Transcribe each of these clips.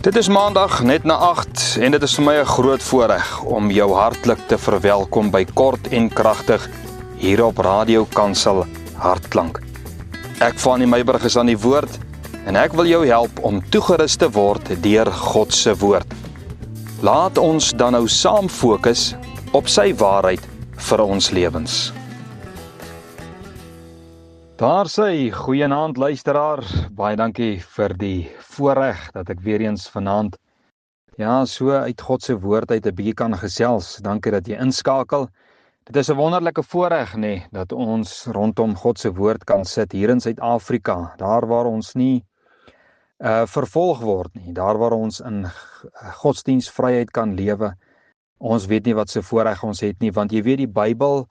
Dit is maandag net na 8 en dit is vir my 'n groot voorreg om jou hartlik te verwelkom by Kort en Kragtig hier op Radio Kansel Hartklank. Ek Fanie Meiburg is aan die woord en ek wil jou help om toegerus te word deur God se woord. Laat ons dan nou saam fokus op sy waarheid vir ons lewens. Daar sê, goeienaand luisteraar, baie dankie vir die voorreg dat ek weer eens vanaand, so uit God se woord uit 'n bietjie kan gesels. Dankie dat jy inskakel. Dit is 'n wonderlike voorreg, dat ons rondom God se woord kan sit hier in Suid-Afrika, daar waar ons nie vervolg word nie, daar waar ons in godsdienstvryheid kan lewe. Ons weet nie wat se voorreg ons het nie, want jy weet die Bybel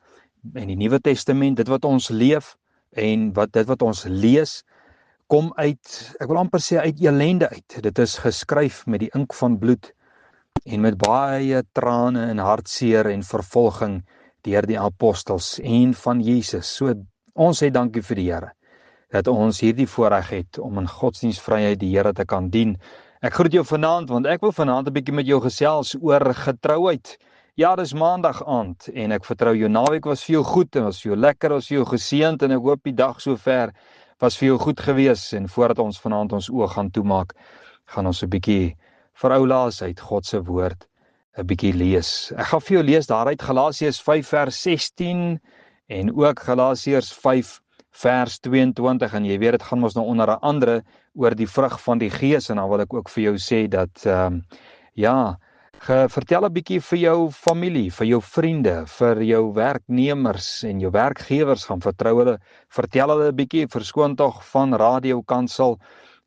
en die Nuwe Testament, dit wat ons leef, en dit wat ons lees, kom uit, ek wil amper sê uit elende uit. Dit is geskryf met die ink van bloed en met baie trane en hartseer en vervolging deur die apostels en van Jesus. So ons sê dankie vir die Here dat ons hierdie voorreg het om in godsdienstvryheid die Here te kan dien. Ek groet jou vanaand, want ek wil vanaand 'n bietjie met jou gesels oor getrouheid. Ja, dis maandag aand en ek vertrou jou naweek was vir jou goed en was vir jou lekker, was vir jou geseënd en ek hoop die dag sover was vir jou goed gewees. En voordat ons vanaand ons oë gaan toemaak, gaan ons 'n bietjie vir ou Laas uit God se woord 'n bietjie lees. Ek gaan vir jou lees daaruit Galasiërs 5 vers 16 en ook Galasiërs 5 vers 22 en jy weet dit gaan ons nou onder andere oor die vrug van die Gees en dan wil ek ook vir jou sê dat vertel 'n bietjie vir jou familie, vir jou vriende, vir jou werknemers en jou werkgewers gaan vertel hulle 'n bietjie, verskoon tog van Radio Kansel,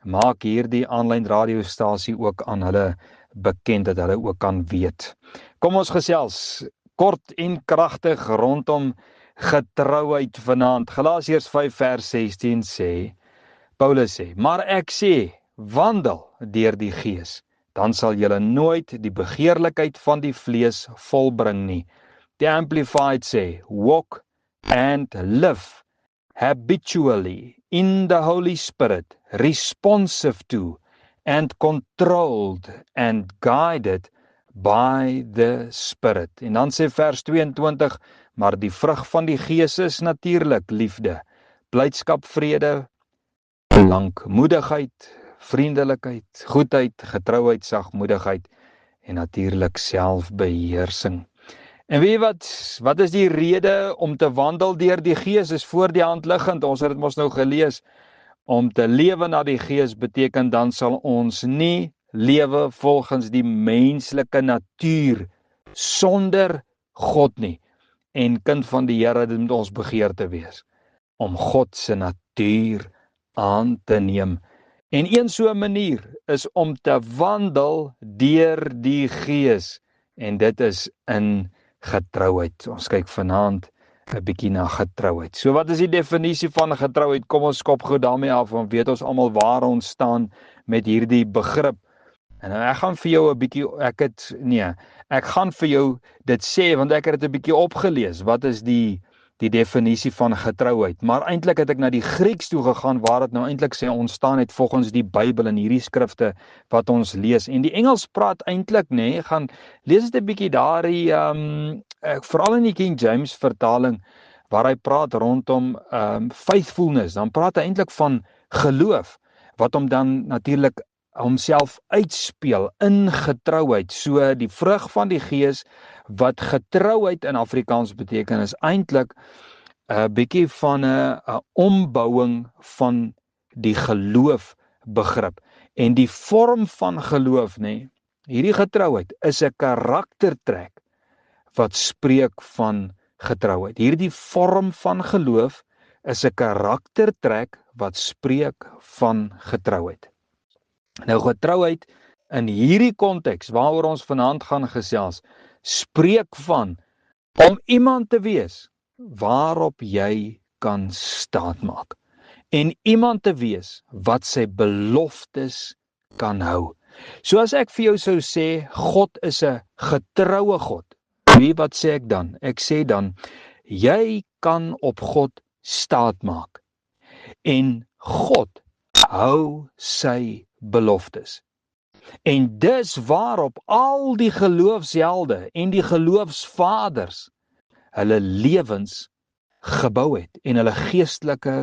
maak hierdie aanlyn radiostasie ook aan hulle bekend dat hulle ook kan weet. Kom ons gesels kort en kragtig rondom getrouheid vanaand. Galasiërs 5 vers 16 sê, Paulus sê, maar ek sê, wandel deur die Gees, dan sal julle nooit die begeerlikheid van die vlees volbring nie. Die Amplified sê, walk and live habitually in the Holy Spirit, responsive to and controlled and guided by the Spirit. En dan sê vers 22, maar die vrug van die Gees is natuurlik liefde, blydskap, vrede, lankmoedigheid, vriendelikheid, goedheid, getrouheid, sagmoedigheid en natuurlik selfbeheersing. En weet jy wat is die rede om te wandel deur die Gees? Is voor die hand liggend, ons het dit mos nou gelees. Om te lewe na die Gees beteken dan sal ons nie lewe volgens die menslike natuur sonder God nie. En kind van die Here, dit moet ons begeerte wees om God se natuur aan te neem. En een so 'n manier is om te wandel deur die Gees en dit is in getrouheid. Ons kyk vanaand 'n bietjie na getrouheid. So wat is die definisie van getrouheid? Kom ons skop gou daarmee af, want weet ons almal waar ons staan met hierdie begrip. En ek gaan vir jou 'n bietjie, ek gaan vir jou dit sê, want ek het dit 'n bietjie opgelees. Wat is die definisie van getrouheid? Maar eintlik het ek na die Grieks toe gegaan, waar dit nou eintlik sê ontstaan het volgens die Bybel en hierdie skrifte wat ons lees. En die Engels praat eintlik, gaan lees dit 'n bietjie daar, veral in die King James vertaling, waar hy praat rondom faithfulness, dan praat hy eintlik van geloof, wat hom dan natuurlik homself uitspeel in getrouheid. So die vrug van die Gees wat getrouheid in Afrikaans beteken is eintlik 'n bietjie van 'n ombouing van die geloof begrip. En die vorm van geloof, hierdie getrouheid is 'n karaktertrek wat spreek van getrouheid. Hierdie vorm van geloof is 'n karaktertrek wat spreek van getrouheid. Nou getrouheid in hierdie konteks waaroor ons vanaand gaan gesels, spreek van om iemand te wees waarop jy kan staatmaak en iemand te wees wat sy beloftes kan hou. So as ek vir jou sou sê God is 'n getroue God, wat sê ek dan? Ek sê dan jy kan op God staatmaak en God hou sy beloftes. En dis waarop al die geloofshelde en die geloofsvaders hulle lewens gebou het en hulle geestelike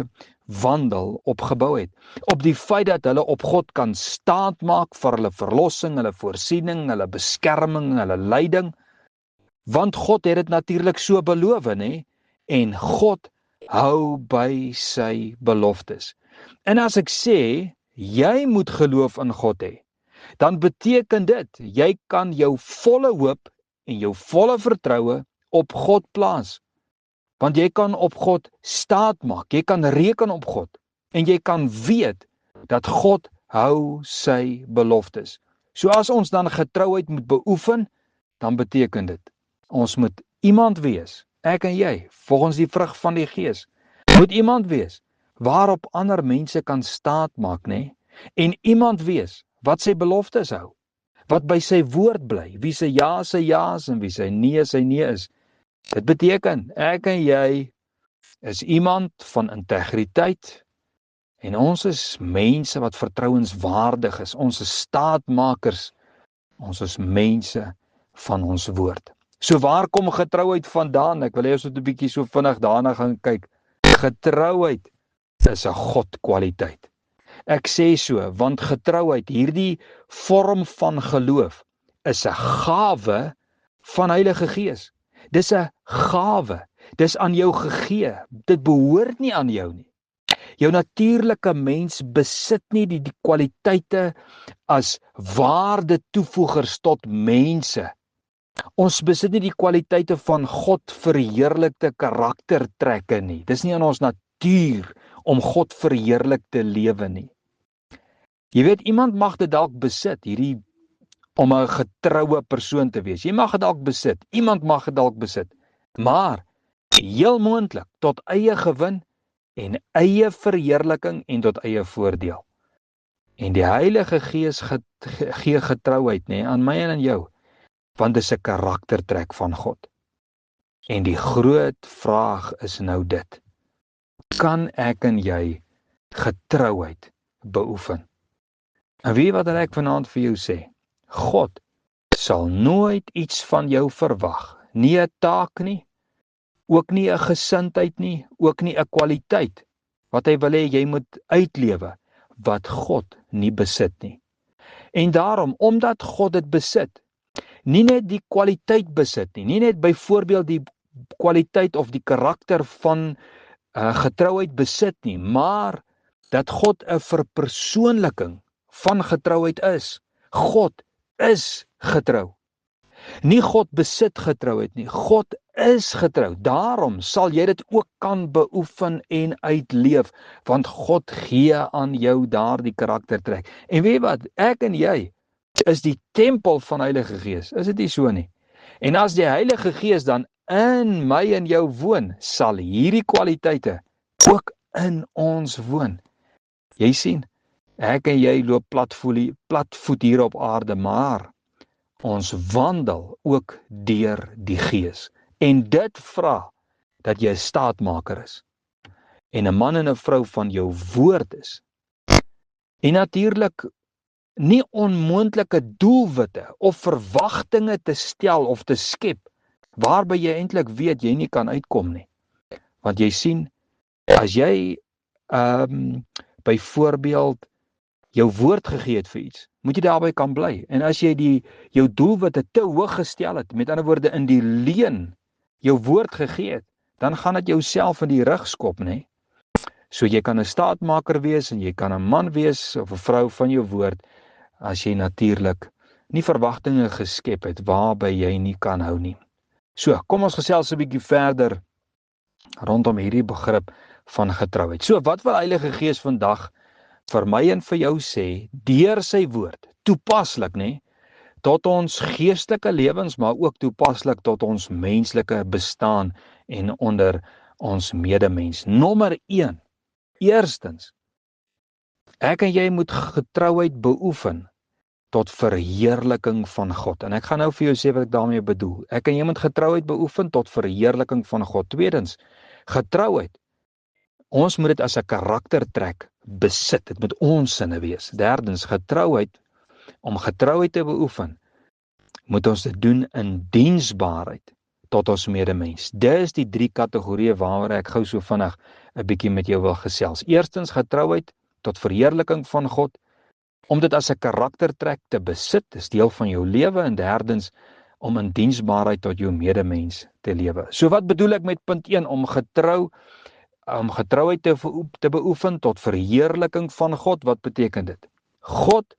wandel opgebou het. Op die feit dat hulle op God kan staatmaak vir hulle verlossing, hulle voorsiening, hulle beskerming, hulle leiding, want God het dit natuurlik so beloof, nê? En God hou by sy beloftes. En as ek sê, jy moet geloof in God hê, dan beteken dit, jy kan jou volle hoop en jou volle vertroue op God plaas. Want jy kan op God staatmaak, jy kan reken op God, en jy kan weet dat God hou sy beloftes. So as ons dan getrouheid moet beoefen, dan beteken dit, ons moet iemand wees, ek en jy, volgens die vrug van die Gees, moet iemand wees, waarop ander mense kan staatmaak, nê? En iemand wees, wat sy beloftes hou, wat by sy woord bly, wie sy ja is en wie sy nee is. Dit beteken, ek en jy is iemand van integriteit en ons is mense wat vertrouenswaardig is, ons is staatmakers, ons is mense van ons woord. So waar kom getrouheid vandaan? Ek wil hê ons moet 'n bietjie so vinnig daarna gaan kyk. Getrouheid is 'n Godkwaliteit. Ek sê so, want getrouheid, hierdie vorm van geloof, is 'n gawe van Heilige Gees. Dis 'n gawe. Dis aan jou gegee. Dit behoort nie aan jou nie. Jou natuurlike mens besit nie die kwaliteite as waarde toevoegers tot mense. Ons besit nie die kwaliteite van God verheerlikte karaktertrekke nie. Dis nie in ons natuur om God verheerlik te lewe nie. Jy weet, iemand mag dit dalk besit, hierdie om 'n getroue persoon te wees. Jy mag dit dalk besit, iemand mag dit dalk besit, maar heel moontlik tot eie gewin en eie verheerliking en tot eie voordeel. En die Heilige Gees gee getrouheid, nê, aan my en aan jou, want dit is 'n karaktertrek van God. En die groot vraag is nou dit: kan ek en jy getrouheid beoefen? En weet wat ek vanaand vir jou sê? God sal nooit iets van jou verwag, nie 'n taak nie, ook nie 'n gesindheid nie, ook nie 'n kwaliteit, wat hy wil hê jy moet uitlewe, wat God nie besit nie. En daarom, omdat God dit besit, nie net die kwaliteit besit nie, nie net byvoorbeeld die kwaliteit of die karakter van getrouheid besit nie, maar dat God 'n verpersoonliking van getrouheid is. God is getrou. Nie God besit getrouheid nie, God is getrou. Daarom sal jy dit ook kan beoefen en uitleef, want God gee aan jou daardie karaktertrek. En weet wat, ek en jy is die tempel van Heilige Gees, is dit nie so nie? En as die Heilige Gees dan in my en jou woon, sal hierdie kwaliteite ook in ons woon. Jy sien, ek en jy loop platvoet hier op aarde, maar ons wandel ook deur die Gees. En dit vra dat jy 'n staatmaker is en 'n man en 'n vrou van jou woord is. En natuurlik nie onmoontlike doelwitte of verwagtinge te stel of te skep waarby jy eintlik weet jy nie kan uitkom nie. Want jy sien, as jy byvoorbeeld jou woord gegee het vir iets, moet jy daarby kan bly. En as jy jou doelwitte te hoog gestel het, met ander woorde in die leuen jou woord gegee het, dan gaan dit jouself in die rug skop, nê? So jy kan 'n staatmaker wees en jy kan 'n man wees of 'n vrou van jou woord, as jy natuurlik nie verwagtinge geskep het waarby jy nie kan hou nie. So, kom ons gesels 'n bietjie verder rondom hierdie begrip van getrouheid. So, wat wil Heilige Gees vandag vir my en vir jou sê, deur sy woord, toepaslik, nê, tot ons geestelike lewens, maar ook toepaslik tot ons menslike bestaan en onder ons medemens. Nommer 1, eerstens, ek en jy moet getrouheid beoefen tot verheerliking van God. En ek gaan nou vir jou sê wat ek daarmee bedoel. Ek en jy moet getrouheid beoefen tot verheerliking van God. Tweedens, getrouheid, ons moet dit as 'n karaktertrek besit. Dit moet ons sinne wees. Derdens, getrouheid om getrouheid te beoefen, moet ons dit doen in diensbaarheid tot ons medemens. Dis die 3 kategorieë waaroor ek gou so vinnig 'n bietjie met jou wil gesels. Eerstens getrouheid tot verheerliking van God, om dit as 'n karaktertrek te besit, is deel van jou lewe, en derdens om in diensbaarheid tot jou medemens te lewe. So wat bedoel ek met punt 1, om getrouheid te beoefen tot verheerliking van God? Wat beteken dit? God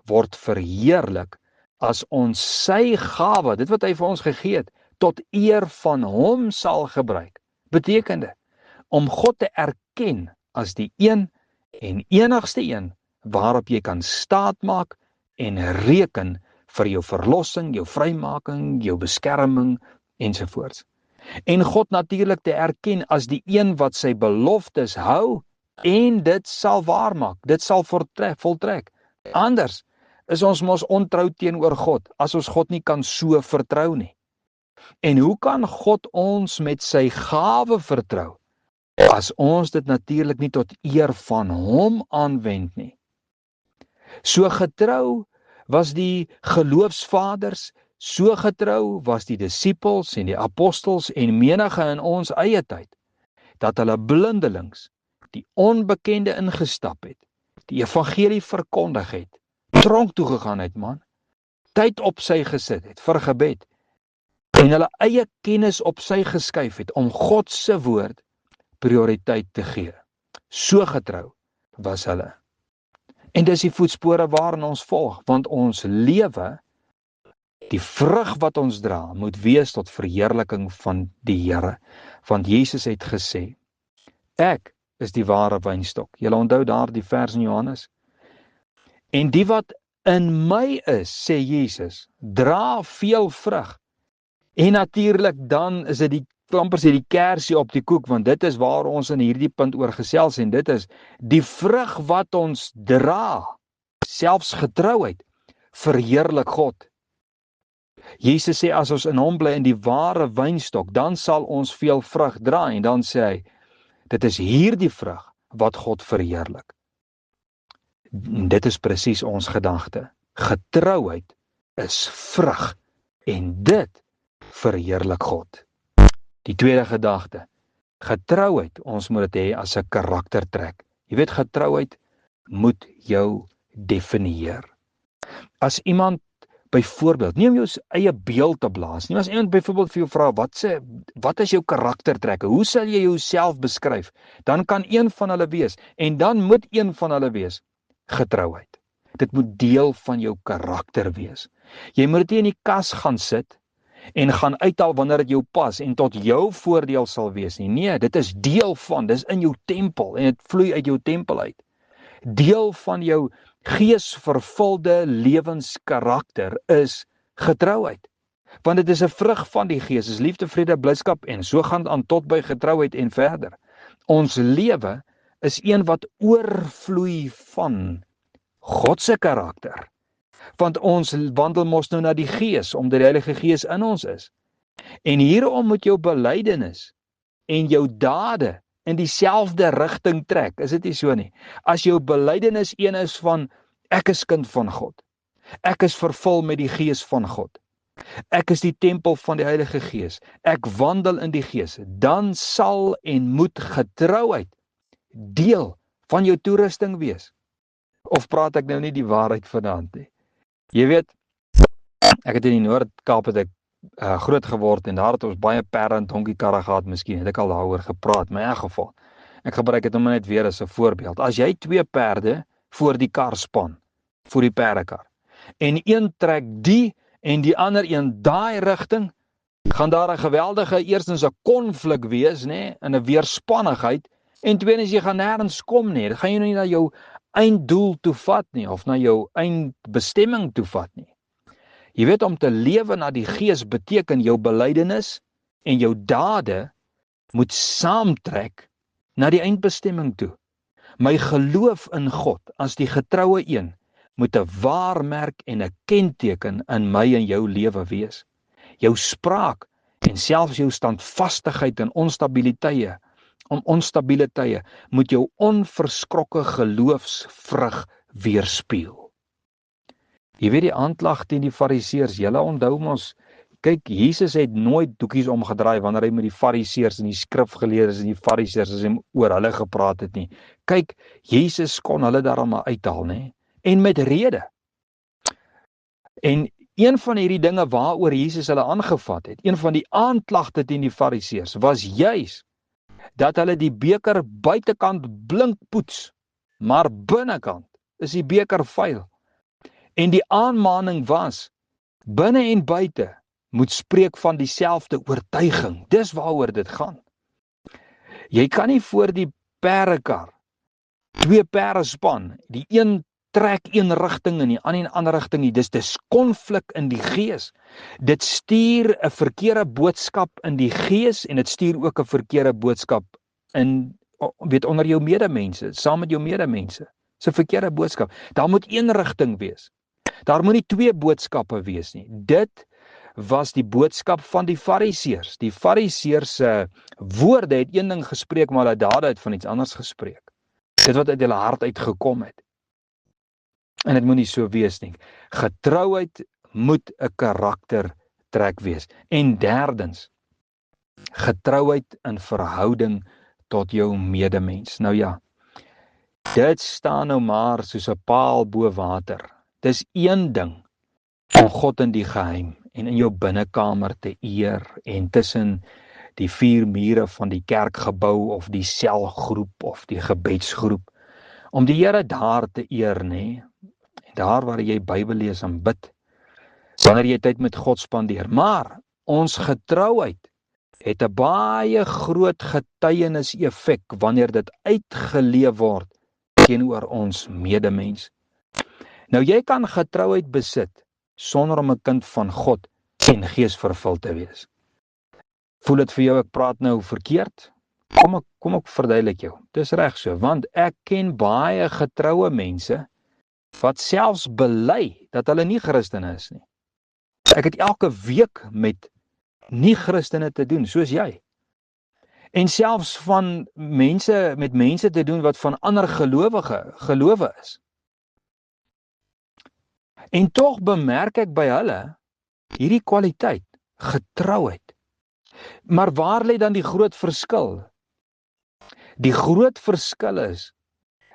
word verheerlik as ons sy gawe, dit wat hy vir ons gegee het, tot eer van hom sal gebruik. Beteken dit om God te erken as die een en enigste een waarop jy kan staatmaak en reken vir jou verlossing, jou vrymaking, jou beskerming ensovoorts. En God natuurlik te erken as die een wat sy beloftes hou en dit sal waarmaak, dit sal voltrek. Anders is ons mos ontrou teenoor God, as ons God nie kan so vertrou nie. En hoe kan God ons met sy gawe vertrou, as ons dit natuurlik nie tot eer van hom aanwend nie? So getrou was die geloofsvaders, so getrou was die disippels en die apostels en menige in ons eie tyd, dat hulle blindelings die onbekende ingestap het, die evangelie verkondig het, tronk toe gegaan het, man, tyd op sy gesit het vir gebed, en hulle eie kennis op sy geskuif het om God se woord prioriteit te gee. So getrou was hulle. En dis die voetspore waarin ons volg, want ons lewe, die vrug wat ons dra, moet wees tot verheerliking van die Here. Want Jesus het gesê, ek is die ware wynstok. Julle onthou daar die vers in Johannes? En die wat in my is, sê Jesus, dra veel vrug. En natuurlik dan is dit die klampers die kersie op die koek, want dit is waar ons in hierdie punt oor gesels, en dit is die vrug wat ons dra, selfs getrouheid, verheerlik God. Jesus sê as ons in hom bly, in die ware wynstok, dan sal ons veel vrug dra, en dan sê hy, dit is hierdie vrug wat God verheerlik. En dit is presies ons gedagte. Getrouheid is vrug, en dit verheerlik God. Die tweede gedagte, getrouheid, ons moet dit hê as 'n karaktertrek. Jy weet, getrouheid moet jou definieer. As iemand byvoorbeeld, nie om jou eie beeld te blaas nie, as iemand byvoorbeeld vir jou vra, wat is jou karaktertrekke, hoe sal jy jouself beskryf, dan kan een van hulle wees, en dan moet een van hulle wees, getrouheid. Dit moet deel van jou karakter wees. Jy moet dit nie in die kas gaan sit, en gaan uithaal wanneer dit jou pas, en tot jou voordeel sal wees nie. Nee, dit is deel van, dis in jou tempel, en dit vloei uit jou tempel uit. Deel van jou geesvervulde lewenskarakter is getrouheid. Want dit is 'n vrug van die gees, is liefde, vrede, blydskap, en so gaan aan tot by getrouheid en verder. Ons lewe is een wat oorvloei van God se karakter. Want ons wandel mos nou na die gees, omdat die Heilige Gees in ons is. En hierom moet jou belydenis en jou dade in dieselfde rigting trek, is dit nie so nie? As jou belydenis een is van, ek is kind van God, ek is vervul met die Gees van God, ek is die tempel van die Heilige Gees, ek wandel in die Gees, dan sal en moet getrouheid deel van jou toerusting wees. Of praat ek nou nie die waarheid vanaand nie? Jy weet, ek het in die Noord-Kaap groot geword, en daar het ons baie perde en donkiekarre gehad, miskien het ek al daaroor gepraat, maar in elk geval, ek gebruik dit nou net weer as 'n voorbeeld. As jy 2 perde voor die kar span, voor die perdekar, en een trek die en die ander een daai rigting, gaan daar 'n geweldige, eerstens 'n konflik wees, nê, en 'n weerspannigheid, en tweedens jy gaan nêrens kom nie. Dit gaan jy nou nie na jou einddoel toe vat nie, of na jou eindbestemming toe vat nie. Jy weet, om te lewe na die Gees beteken jou belydenis en jou dade moet saamtrek na die eindbestemming toe. My geloof in God as die getroue een moet 'n waarmerk en 'n kenteken in my en jou lewe wees. Jou spraak en selfs jou standvastigheid in onstabiele tye moet jou onverskrokke geloofsvrug weerspieël. Jy weet die aanklag teen die fariseërs, julle onthou mos, kyk, Jesus het nooit doekies omgedraai wanneer hy met die fariseërs en die skrifgeleerdes en die fariseërs as hy oor hulle gepraat het nie. Kyk, Jesus kon hulle daarom uithaal, nê? En met rede. En een van hierdie dinge waaroor Jesus hulle aangevat het, een van die aanklagte teen die fariseërs, was juis dat hulle die beker buitekant blink poets, maar binnekant is die beker vuil. En die aanmaning was, binne en buite moet spreek van dieselfde oortuiging. Dis waaroor dit gaan. Jy kan nie voor die perdekar 2 perde span, die een trek een rigting en die ander rigting nie. Dis konflik in die gees. Dit stuur 'n verkeerde boodskap in die gees en dit stuur ook 'n verkeerde boodskap onder jou medemense, saam met jou medemense. Dis 'n verkeerde boodskap. Daar moet een rigting wees. Daar moet nie 2 boodskappe wees nie. Dit was die boodskap van die fariseërs. Die fariseërs se woorde het een ding gespreek, maar hulle dade het van iets anders gespreek. Dit wat uit hulle hart uitgekom het. En dit moet nie so wees nie. Getrouheid moet 'n karaktertrek wees. En derdens, getrouheid in verhouding tot jou medemens. Nou ja, dit staan nou maar soos 'n paal bo water. Dis een ding om God in die geheim en in jou binnekamer te eer en tussen die 4 mure van die kerkgebou of die selgroep of die gebedsgroep, om die Here daar te eer, nê? En daar waar jy Bybel lees en bid, wanneer jy tyd met God spandeer. Maar ons getrouheid het 'n baie groot getuienis-effek wanneer dit uitgeleef word teenoor ons medemens. Nou jy kan getrouheid besit sonder om 'n kind van God en Gees vervul te wees. Voel dit vir jou ek praat nou verkeerd? Kom ek verduidelik jou. Dis reg so, want ek ken baie getroue mense wat selfs bely dat hulle nie Christene is nie. Ek het elke week met nie-Christene te doen, soos jy. En selfs met mense te doen wat van ander gelowe is. En tog bemerk ek by hulle hierdie kwaliteit, getrouheid. Maar waar lê dan die groot verskil? Die groot verskil is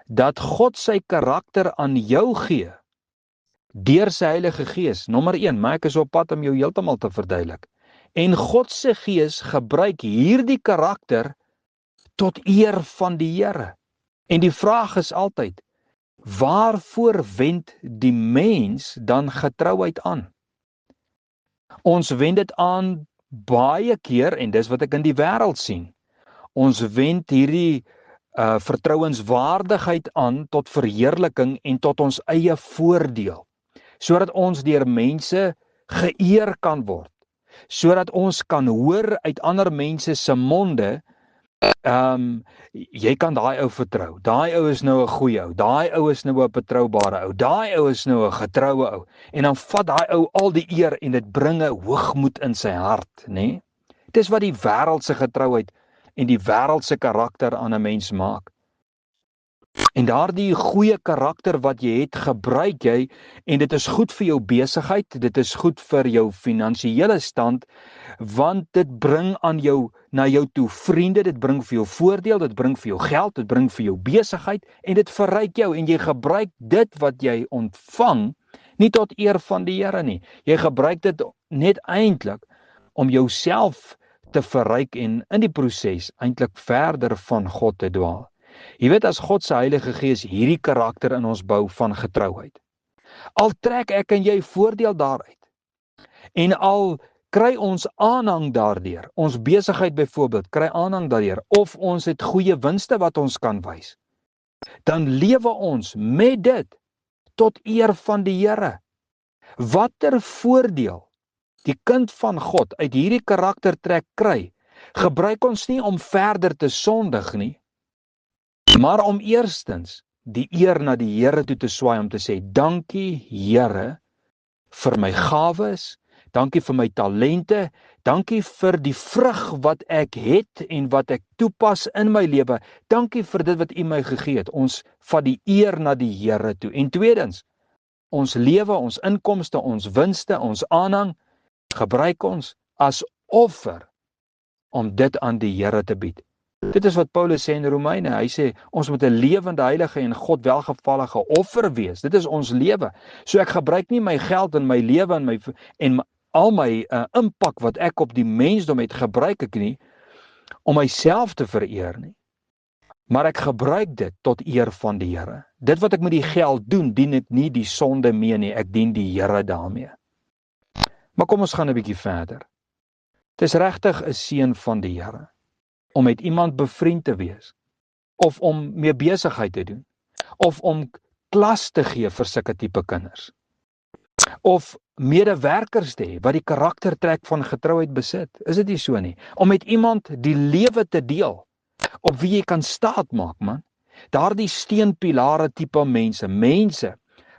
dat God sy karakter aan jou gee deur sy Heilige Gees. Nommer 1, maar ek is op pad om jou heeltemal te verduidelik. En God se Gees gebruik hierdie karakter tot eer van die Here. En die vraag is altyd, waarvoor wend die mens dan getrouheid aan? Ons wend dit aan baie keer, en dis wat ek in die wêreld sien. Ons wend hierdie vertrouenswaardigheid aan tot verheerliking en tot ons eie voordeel, sodat ons deur mense geëer kan word, sodat ons kan hoor uit ander mense se monde, jy kan daai ou vertrou, daai ou is nou 'n goeie ou, daai ou is nou 'n betroubare ou, daai ou is nou 'n getroue ou, en dan vat daai ou al die eer en dit bring 'n hoogmoed in sy hart, nê? Dis wat die wêreldse getrouheid en die wêreldse karakter aan 'n mens maak. En daardie goeie karakter wat jy het, gebruik jy, en dit is goed vir jou besigheid, dit is goed vir jou finansiële stand, want dit bring na jou toe vriende, dit bring vir jou voordeel, dit bring vir jou geld, dit bring vir jou besigheid, en dit verryk jou, en jy gebruik dit wat jy ontvang, nie tot eer van die Here nie. Jy gebruik dit net eintlik om jouself te verryk en in die proses eintlik verder van God te dwaal. Jy weet, as God se Heilige Gees hierdie karakter in ons bou van getrouheid, al trek ek en jy voordeel daaruit, en al kry ons aanhang daardeur, ons besigheid byvoorbeeld kry aanhang daardeur, of ons het goeie winste wat ons kan wys, dan lewe ons met dit tot eer van die Here. Watter voordeel die kind van God uit hierdie karaktertrek kry, gebruik ons nie om verder te sondig nie, maar om eerstens die eer na die Here toe te swaai, om te sê, dankie Here vir my gawes, dankie vir my talente, dankie vir die vrug wat ek het en wat ek toepas in my lewe, dankie vir dit wat U my gegee het. Ons vat die eer na die Here toe. En tweedens, ons lewe, ons inkomste, ons winste, ons aanhang, gebruik ons as offer om dit aan die Here te bied. Dit is wat Paulus sê in Romeine. Hy sê, ons moet 'n lewende, heilige en God welgevallige offer wees. Dit is ons lewe. So ek gebruik nie my geld en my lewe en al my impak wat ek op die mensdom het, gebruik ek nie om myself te vereer nie. Maar ek gebruik dit tot eer van die Here. Dit wat ek met die geld doen, dien ek nie die sonde mee nie, ek dien die Here daarmee. Maar kom ons gaan 'n bietjie verder. Dit is regtig 'n seën van die Here om met iemand bevriend te wees, of om mee besigheid te doen, of om klas te gee vir sulke tipe kinders, of medewerkers te hê wat die karaktertrek van getrouheid besit. Is dit nie so nie? Om met iemand die lewe te deel, op wie jy kan staat maak, man. Daardie steunpilare tipe mense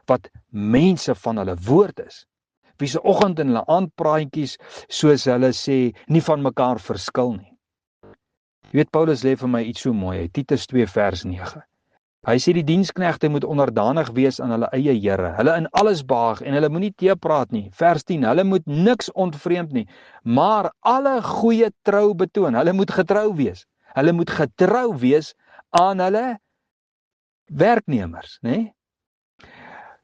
wat mense van hulle woord is, wie se oggend en hulle aandpraatjies, soos hulle sê, nie van mekaar verskil nie. Jy weet, Paulus lê vir my iets so mooi, Titus 2 vers 9. Hy sê die diensknegte moet onderdanig wees aan hulle eie Here, hulle in alles behaag en hulle moenie teepraat nie. Vers 10, hulle moet niks ontvreemd nie, maar alle goeie trou betoon. Hulle moet getrou wees. Hulle moet getrou wees aan hulle werknemers, né?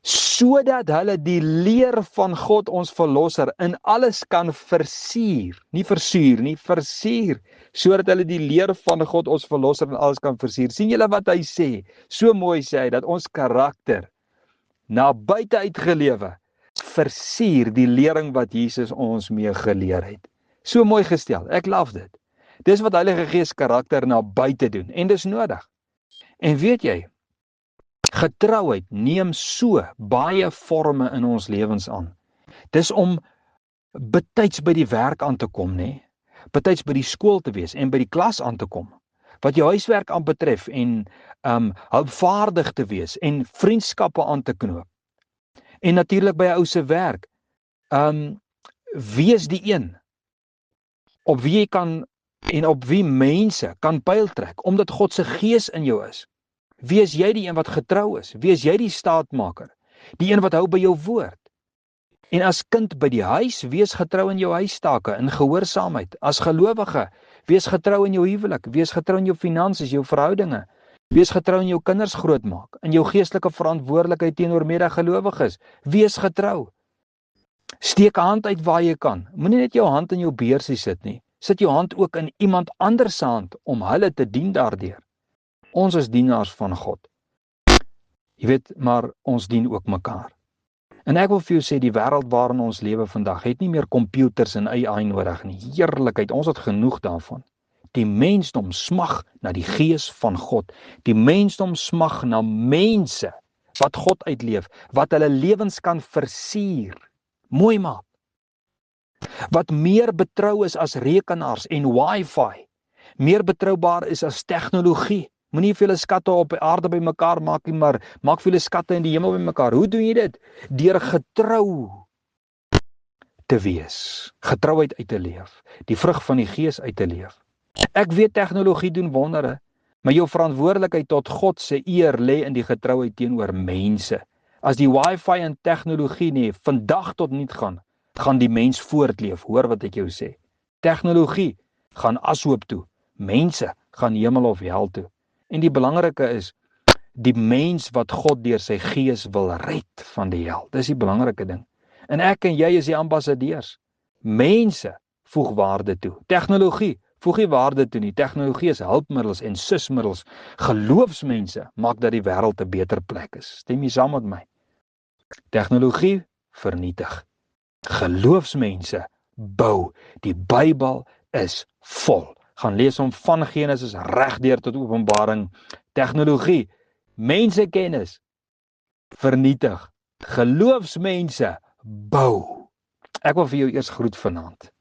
Sodat hulle die leer van God ons verlosser in alles kan versier, nie versuur nie, versier, sodat hulle die leer van God ons verlosser in alles kan versier. Sien julle wat hy sê? So mooi sê hy, dat ons karakter na buite uitgelewe versier die lering wat Jesus ons mee geleer het. So mooi gestel, ek love dit. Dis wat Heilige Gees karakter na buite doen, en dis nodig. En weet jy, getrouheid neem so baie vorme in ons lewens aan. Dis om betyds by die werk aan te kom, né? Betyds by die skool te wees en by die klas aan te kom. Wat jou huiswerk aan betref en hulpvaardig te wees en vriendskappe aan te knoop. En natuurlik by 'n ou se werk. Wees die een op wie jy kan en op wie mense kan pyl trek, omdat God se Gees in jou is. Wees jy die een wat getrou is? Wees jy die staatmaker? Die een wat hou by jou woord? En as kind by die huis, wees getrou in jou huistake, in gehoorsaamheid. As gelowige, wees getrou in jou huwelik, wees getrou in jou finansies, jou verhoudinge. Wees getrou in jou kinders grootmaak, in jou geestelike verantwoordelikheid teenoor medegelowiges. Wees getrou. Steek 'n hand uit waar jy kan. Moenie net jou hand in jou beursie sit nie. Sit jou hand ook in iemand anders se hand om hulle te dien daardeur. Ons is dienaars van God. Jy weet, maar ons dien ook mekaar. En ek wil vir jou sê, die wêreld waarin ons lewe vandag het nie meer computers en AI nodig nie. Heerlikheid, ons het genoeg daarvan. Die mensdom smag na die Gees van God. Die mensdom smag na mense wat God uitleef, wat hulle lewens kan versier, mooi maak. Wat meer betrou is as rekenaars en wifi, meer betroubaar is as tegnologie. Moenie vir julle skatte op die aarde by mekaar maak nie, maar maak vir julle skatte in die hemel by mekaar. Hoe doen jy dit? Deur getrou te wees, getrouheid uit te leef, die vrug van die Gees uit te leef. Ek weet tegnologie doen wondere, maar jou verantwoordelikheid tot God se eer lê in die getrouheid teenoor mense. As die wifi en tegnologie nie vandag tot niet gaan die mens voortleef. Hoor wat ek jou sê. Tegnologie gaan ashoop toe. Mense gaan hemel of hel toe. En die belangrike is, die mens wat God deur sy Gees wil red van die hel. Dis die belangrike ding. En ek en jy is die ambassadeurs. Mense voeg waarde toe. Tegnologie voeg nie waarde toe nie. Tegnologie is hulpmiddels en susmiddels. Geloofsmense maak dat die wêreld 'n beter plek is. Stem jy saam met my? Tegnologie vernietig. Geloofsmense bou. Die Bybel is vol. Gaan lees hom van Genesis regdeur tot Openbaring. Tegnologie, mensekennis vernietig. Geloofsmense bou. Ek wil vir jou eers groet vanaand,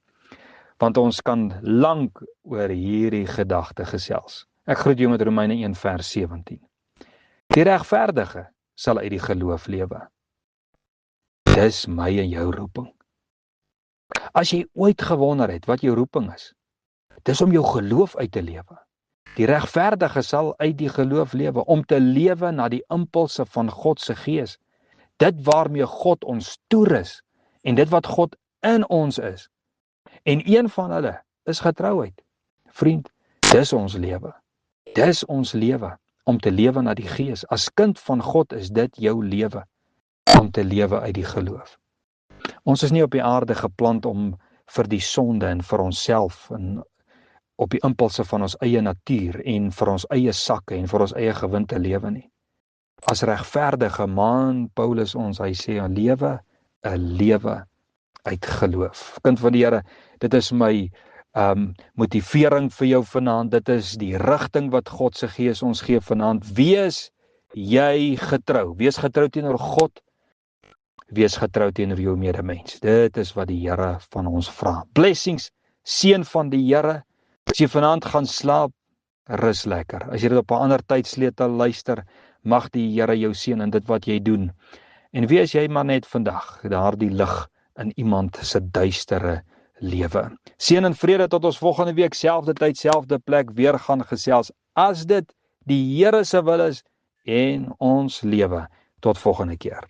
want ons kan lank oor hierdie gedagte gesels. Ek groet jou met Romeine 1 vers 17. Die regverdige sal uit die geloof lewe. Dis my en jou roeping. As jy ooit gewonder het wat jou roeping is, dis om jou geloof uit te lewe. Die regverdige sal uit die geloof lewe, om te lewe na die impulse van God se Gees. dit waarmee God ons toerus en dit wat God in ons is. En een van hulle is getrouheid. Vriend, dis ons lewe. Dis ons lewe, om te lewe na die Gees. As kind van God is dit jou lewe, om te lewe uit die geloof. Ons is nie op die aarde geplant om vir die sonde en vir onsself en op die impulse van ons eie natuur en vir ons eie sakke en vir ons eie gewin te lewe nie. As regverdige man Paulus ons, hy sê, 'n lewe uit geloof. Kind van die Here, dit is my motivering vir jou vanaand. Dit is die rigting wat God se Gees ons gee vanaand. Wees jy getrou. Wees getrou teenoor God. Wees getrou teenoor jou medemens. Dit is wat die Here van ons vra. Blessings, seën van die Here. As jy vanaand gaan slaap, rus lekker. As jy dit op 'n ander tydsleutel luister, mag die Here jou seën in dit wat jy doen. En wees jy maar net vandag daardie lig in iemand se duistere lewe. Seën en vrede tot ons volgende week, selfde tyd, selfde plek, weer gaan gesels, as dit die Here se wil is en ons lewe. Tot volgende keer.